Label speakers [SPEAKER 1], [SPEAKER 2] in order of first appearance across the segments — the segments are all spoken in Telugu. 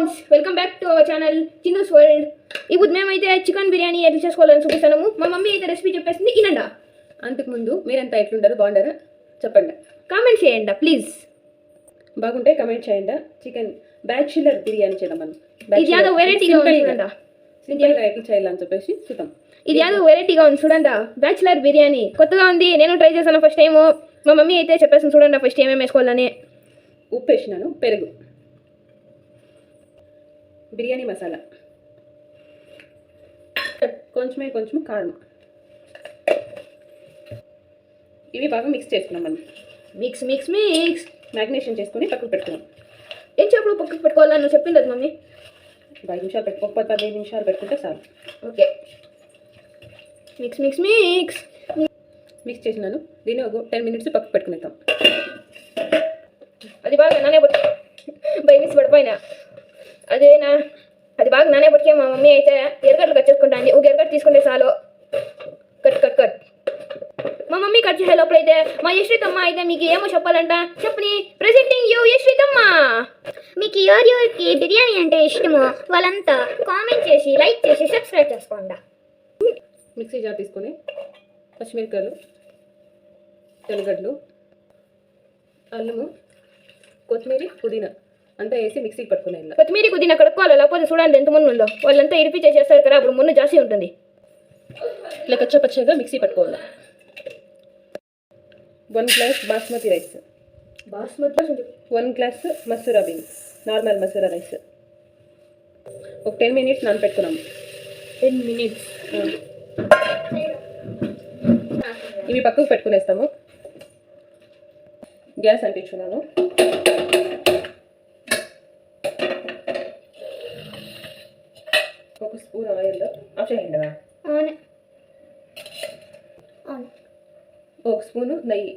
[SPEAKER 1] Vlogs welcome back to our channel Chinnu's world. ఇప్పుడు మేమైతే చికెన్ బిర్యానీ ఎట్లా చేసుకోవాలని చూపిస్తాము. మా మమ్మీ అయితే రెసిపీ చెప్పేసింది, వినండి.
[SPEAKER 2] అంతకుముందు మీరంతా ఎట్లుంటారు, బాగుంటారా చెప్పండి,
[SPEAKER 1] కామెంట్ చేయండి ప్లీజ్.
[SPEAKER 2] బాగుంటే కామెంట్ చేయండి. చికెన్ బ్యాచులర్ బిర్యానీ చేద్దాం మనం.
[SPEAKER 1] ఇది యాదో వెరైటీగా ఉంది చూడండి,
[SPEAKER 2] సింపుల్గా ఎట్లా చేయాలని చెప్పేసి చూద్దాం.
[SPEAKER 1] ఇది యాదో వెరైటీగా ఉంది చూడండి, బ్యాచులర్ బిర్యానీ కొత్తగా ఉంది. నేను ట్రై చేశాను ఫస్ట్ టైం. మా మమ్మీ అయితే చెప్పేసింది చూడండి ఫస్ట్ ఏమేమి వేసుకోవాలని.
[SPEAKER 2] ఉప్పు వేసినాను, పెరుగు, బిర్యానీ మసాలా, కొంచెం కారం, ఇవి బాగా మిక్స్ చేసుకున్నాం మనం.
[SPEAKER 1] మిక్స్ మిక్స్ మిక్స్
[SPEAKER 2] మ్యాగ్నేషన్ చేసుకుని పక్కకు పెట్టుకున్నాం.
[SPEAKER 1] ఏం చెప్పు పక్కకు పెట్టుకోవాలని నువ్వు చెప్పింది అది మమ్మీ.
[SPEAKER 2] 5 నిమిషాలు పెట్టుకో, 15 నిమిషాలు పెట్టుకుంటే చాలు.
[SPEAKER 1] Okay, mix mix mix
[SPEAKER 2] mix చేసినాను. దీన్ని ఒక 10 మినిట్స్ పక్కకు పెట్టుకునేద్దాం.
[SPEAKER 1] అది బాగా నానే పట్టు, మిస్ పడిపోయినా అదేనా. అది బాగా నానే పట్టుకే మా మమ్మీ అయితే ఎరగడ్లు కట్ చేసుకుంటాను. ఒక ఎరగడ్డ తీసుకుంటే చాలు. కట్ కట్ కట్ మా మమ్మీ కట్ చేసే లోపల అయితే మా యశ్రితమ్మ అయితే మీకు ఏమో చెప్పాలంట. చెప్పని ప్రెజెంటింగ్ యూ యశ్రితమ్మ.
[SPEAKER 3] మీకు ఎవరెవరికి బిర్యానీ అంటే ఇష్టమో వాళ్ళంతా కామెంట్ చేసి లైక్ చేసి సబ్స్క్రైబ్ చేసుకోండి.
[SPEAKER 2] మిక్సీ జార్ తీసుకొని పచ్చిమిరపకాయలు, తెల్లగడ్డలు, అల్లము, కొత్తిమీర, పుదీనా అంతా వేసి మిక్సీకి పట్టుకునే.
[SPEAKER 1] కొత్తిమీర పుదీనా కడుక్కోవాలి, లేకపోతే చూడండి ఎంత ముందు ఉందో. వాళ్ళంతా ఇరిపి చేసేస్తారు కదా, అప్పుడు ముందు జాస్తి ఉంటుంది.
[SPEAKER 2] ఇట్లా కచ్చపచ్చగా మిక్సీ పట్టుకోవాలి. 1 glass basmati rice, 1 glass Masura beans, normal Masura rice ఒక 10 మినిట్స్ నానబెట్టుకున్నాము.
[SPEAKER 1] 10 మినిట్స్
[SPEAKER 2] ఇవి పక్కకు పెట్టుకునేస్తాము. గ్యాస్ అంటించుకున్నాను. ఒక స్పూన్ ఆయిల్ ఆఫ్ చేయండి. ఒక స్పూను నెయ్యి,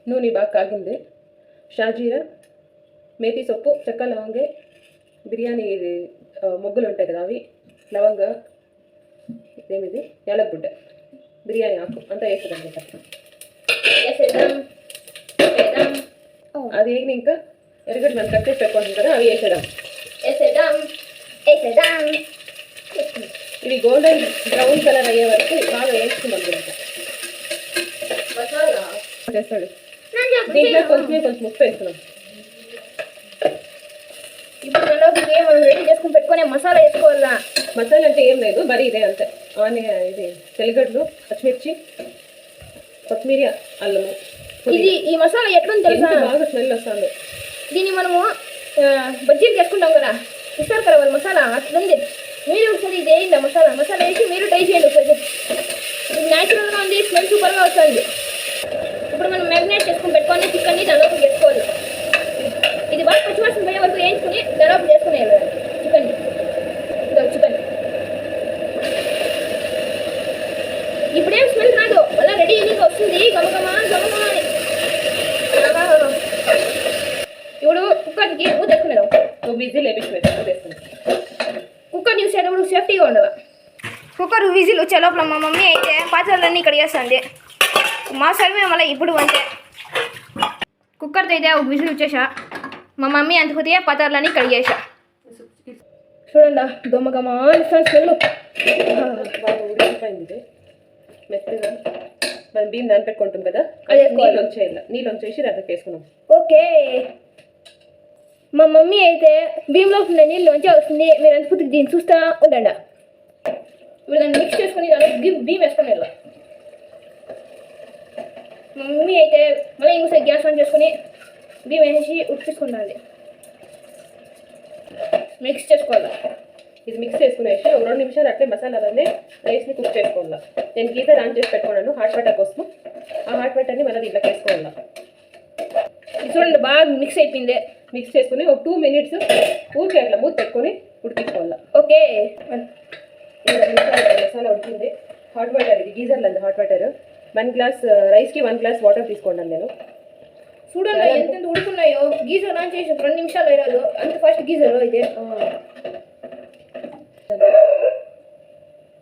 [SPEAKER 2] నూనె బాగా కాగింది. షాజీరా, మేతి సొప్పు, చెక్క, లవంగే, బిర్యానీ మొగ్గులు ఉంటాయి కదా అవి, లవంగ, ఇదేమిది యాలకుడ్డ, బిర్యానీ ఆకు అంతా వేసేదాం. అది వేగిన ఇంకా ఎరగడ్డ మనం కట్ చేసి పెట్టుకుంటాం కదా, అవి వేసేద్దాం. ఇవి గోల్డెన్ బ్రౌన్ కలర్ అయ్యే వరకు బాగా వేసుకున్నాం. చేస్తాడు దీంట్లో కొంచెం ఉప్పు వేస్తున్నాం.
[SPEAKER 1] ఇప్పుడు మనం రెడీ చేసుకుని పెట్టుకునే మసాలా వేసుకోవాలా.
[SPEAKER 2] మసాలా అంటే ఏం లేదు, మరి ఇదే అంతే. ఇది తెల్లగడ్డలు, పచ్చిమిర్చి, కొత్తిమీర, అల్లము.
[SPEAKER 1] ఇది ఈ మసాలా ఎట్లుంది తెలుసా,
[SPEAKER 2] బాగా స్మెల్ వస్తుంది.
[SPEAKER 1] దీన్ని మనము బజ్జీలు చేసుకుంటాం కదా, ఇస్తారు కదా వాళ్ళు మసాలా, అట్లుంది. మీరు ఒకసారి ఇది వేయండి, మసాలా వేసి మీరు ట్రై చేయండి ఒకసారి. ఇది న్యాచురల్గా ఉంది, స్మెల్ సూపర్గా వస్తుంది. ఇప్పుడు మనం మ్యారినేట్ చేసుకుని పెట్టుకొని చికెన్ని దాదాపు చేసుకోవాలి. ఇది బాగా పచ్చివాసన పోయే వరకు వేయించుకుని దాదాపు చేసుకునేయాలి చికెన్. ఇప్పుడేం స్మెల్ రాదు, అలా రెడీ అయ్యి వస్తుంది గమగమా అని. ఇప్పుడు కుక్కర్కి మూత వేసుకునేదాం.
[SPEAKER 2] విజిల్ వేపిస్తున్నాం.
[SPEAKER 1] కుక్కర్ యూస్ చేసేటప్పుడు సేఫ్టీగా ఉండాలి. కుక్కర్ విజిల్ వచ్చే లోపల మా మమ్మీ అయితే పాత్రలన్నీ ఇక్కడ చేస్తుంది. మా సర్వే మళ్ళీ ఇప్పుడు అంతే. కుక్కర్తో అయితే ఒక విజిల్ వచ్చేసా, మా మమ్మీ అంతకుతే పాత్రలన్నీ కడిగేసా. చూడండి గమగమ స్మెల్
[SPEAKER 2] బాగా ఉడికిపోయింది. మెత్తగా మనం బియ్యం నానపెట్టుకుంటాం కదా, నీళ్ళు వచ్చేసి రద్దకు వేసుకున్నాం.
[SPEAKER 1] ఓకే, మా మమ్మీ అయితే బియ్యంలో ఉండే నీళ్ళు మంచిగా వస్తుంది. మీరు అంతకుతి దీన్ని చూస్తూ ఉండండి. ఇప్పుడు దాన్ని మిక్స్ చేసుకుని బియ్యం వేసుకుని మా మమ్మీ అయితే మళ్ళీ ఇంకోసారి గ్యాస్ ఆన్ చేసుకుని బియ్యం వేసి ఉడికించుకుంటుంది. మిక్స్ చేసుకోవాలి.
[SPEAKER 2] ఇది మిక్స్ చేసుకునేసి ఒక 2 నిమిషాలు అట్లే మసాలాలన్నీ రైస్ని కుక్ చేసుకోవాలి. నేను గీజర్ ఆన్ చేసి పెట్టుకున్నాను హాట్ వాటర్ కోసం. ఆ హాట్ వాటర్ని మళ్ళీ దీంట్లోకి వేసుకోవాలి.
[SPEAKER 1] చూడండి బాగా మిక్స్ అయిపోయింది.
[SPEAKER 2] మిక్స్ చేసుకుని ఒక 2 మినిట్స్ ఊరికే అట్లా మూత పెట్టుకొని ఉడికించుకోవాలి.
[SPEAKER 1] ఓకే,
[SPEAKER 2] 2 నిమిషాలు మసాలా ఉడికింది. హాట్ వాటర్, ఇది గీజర్లో ఉంది హాట్ వాటర్. 1 గ్లాస్ రైస్కి 1 గ్లాస్ వాటర్ తీసుకోండి. నేను
[SPEAKER 1] చూడండి ఎంత ఉడుకున్నాయో. గీజర్ ఆన్ చేసి 2 నిమిషాలు అయ్యారు, అంత ఫస్ట్ గీజర్ అయితే.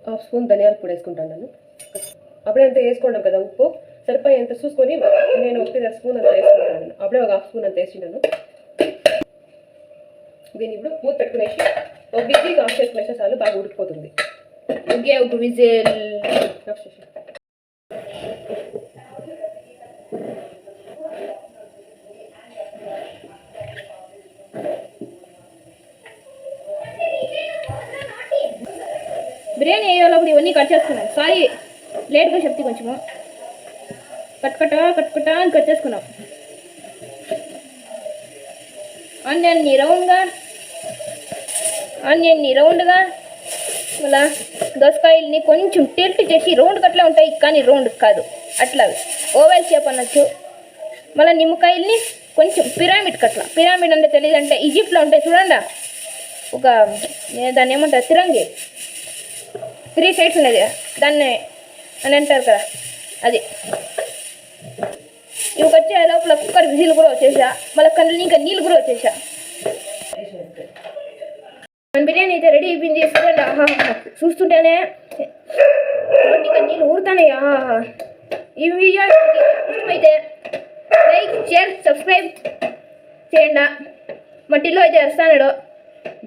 [SPEAKER 2] 1/2 స్పూన్ ధనియాల పొడి వేసుకుంటాను నేను. అప్పుడే అంతా వేసుకున్నాం కదా ఉప్పు. సరిపోయేంత చూసుకొని నేను 1 స్పూన్ అంత వేసుకుంటాను. అప్పుడే ఒక హాఫ్ స్పూన్ అంత వేసినాను. దీన్ని ఇప్పుడు మూత పెట్టుకునేసి ఒక విజిల్ ఆఫ్ చేసుకునేస్తే చాలు, బాగా ఉడికిపోతుంది.
[SPEAKER 1] ఓకే, ఒక విజిల్. బిర్యానీ వేయాలప్పుడు ఇవన్నీ కట్ చేసుకున్నాం. సారీ లేట్గా చెప్తే కొంచెము కట్టుకట అని కట్ చేసుకున్నాం. ఆనియన్ని రౌండ్గా మళ్ళా దోసకాయల్ని కొంచెం టెల్ట్ చేసి రౌండ్ కట్లా ఉంటాయి, కానీ రౌండ్ కాదు, అట్లా ఓవెల్ షేప్ అనొచ్చు. మళ్ళీ నిమ్మకాయల్ని కొంచెం పిరామిడ్ అంటే తెలియదంటే ఈజిప్ట్లో ఉంటాయి చూడండి, ఒక దాన్ని ఏమంటారు, తిరంగి 3 సైడ్స్ ఉన్నది, దాన్ని అని అంటారు కదా, అది. ఇవి వచ్చే లోపల కుక్కర్ విజిల్ కూడా వచ్చేసా, మళ్ళీ కళ్ళు ఇంకా నీళ్ళు కూడా వచ్చేసా. మన బిర్యానీ అయితే రెడీ అయిపోయింది. చూడండి, ఆహా చూస్తుంటేనే నోటిగా నీళ్ళు ఊరుతానే. ఆహా, ఈ వీడియో ఇష్టమైతే లైక్, షేర్, సబ్స్క్రైబ్ చేయండి. మట్టిలో అయితే వస్తాడు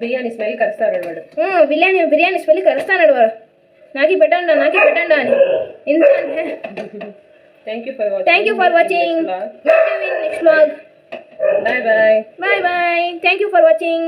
[SPEAKER 2] బిర్యానీ స్మెల్ కరుస్తాడు వాడు.
[SPEAKER 1] బిర్యానీ స్మెల్ కరుస్తాడు వాడు. నాకే పెట్టండి అని. ఎందుకంటే
[SPEAKER 2] thank you for
[SPEAKER 1] watching. Next vlog. Bye. Thank you for watching.